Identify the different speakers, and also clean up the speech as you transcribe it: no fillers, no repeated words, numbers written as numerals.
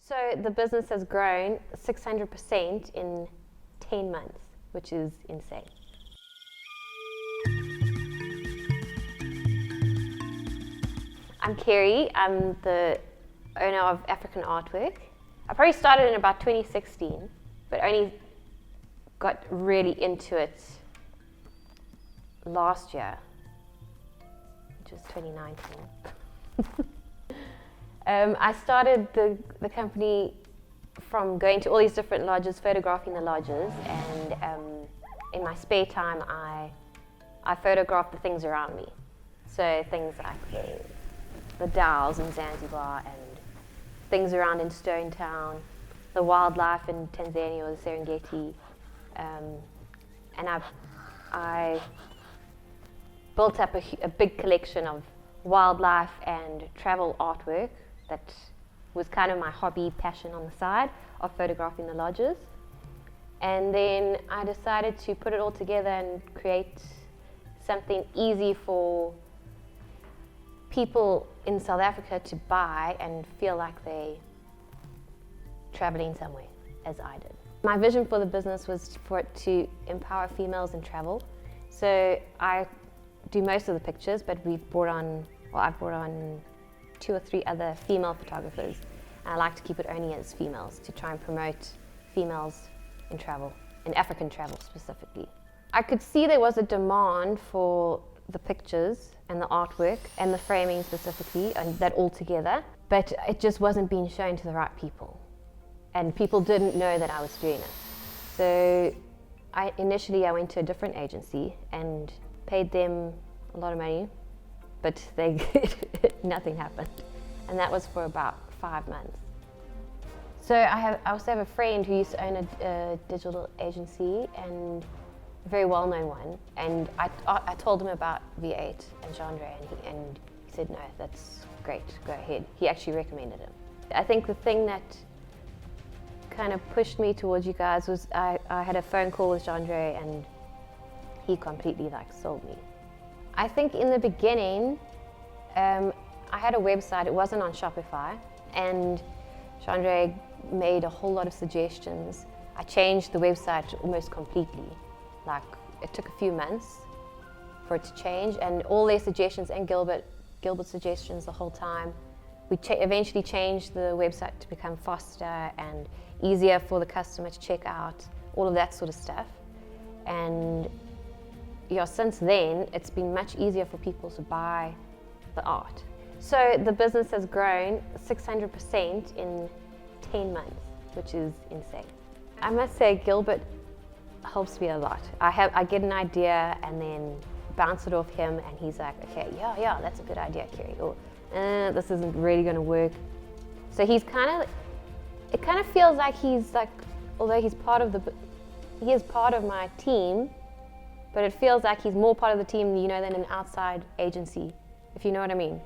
Speaker 1: So the business has grown 600% in 10 months, which is insane. I'm Kerry. I'm the owner of African Artwork. I probably started in about 2016, but only got really into it last year, which was 2019. I started the company from going to all these different lodges, photographing the lodges, and in my spare time I photograph the things around me. So things like the dhows in Zanzibar and things around in Stone Town, the wildlife in Tanzania or the Serengeti, and I built up a big collection of wildlife and travel artwork that was kind of my hobby, passion on the side of photographing the lodges. And then I decided to put it all together and create something easy for people in South Africa to buy and feel like they're traveling somewhere, as I did. My vision for the business was for it to empower females in travel. So I do most of the pictures, but I've brought on 2 or 3 other female photographers, and I like to keep it only as females to try and promote females in travel, in African travel specifically. I could see there was a demand for the pictures and the artwork and the framing specifically, and that all together, but it just wasn't being shown to the right people, and people didn't know that I was doing it. So initially I went to a different agency and paid them a lot of money, but nothing happened, and that was for about 5 months. So I also have a friend who used to own a digital agency, and a very well-known one, and I told him about V8 and Genre, and he said, no, that's great, go ahead. He actually recommended him. I think the thing that kind of pushed me towards you guys was I had a phone call with Genre, and he completely sold me. I think in the beginning, I had a website, it wasn't on Shopify, and Genre made a whole lot of suggestions. I changed the website almost completely. It took a few months for it to change, and all their suggestions, and Gilbert's suggestions the whole time. We eventually changed the website to become faster and easier for the customer to check out, all of that sort of stuff. And since then, it's been much easier for people to buy the art. So the business has grown 600% in 10 months, which is insane. I must say Gilbert helps me a lot. I get an idea and then bounce it off him, and he's like, okay, yeah, that's a good idea, Kerry, or this isn't really gonna work. So it kind of feels like although he is part of my team, but it feels like he's more part of the team, than an outside agency, if you know what I mean.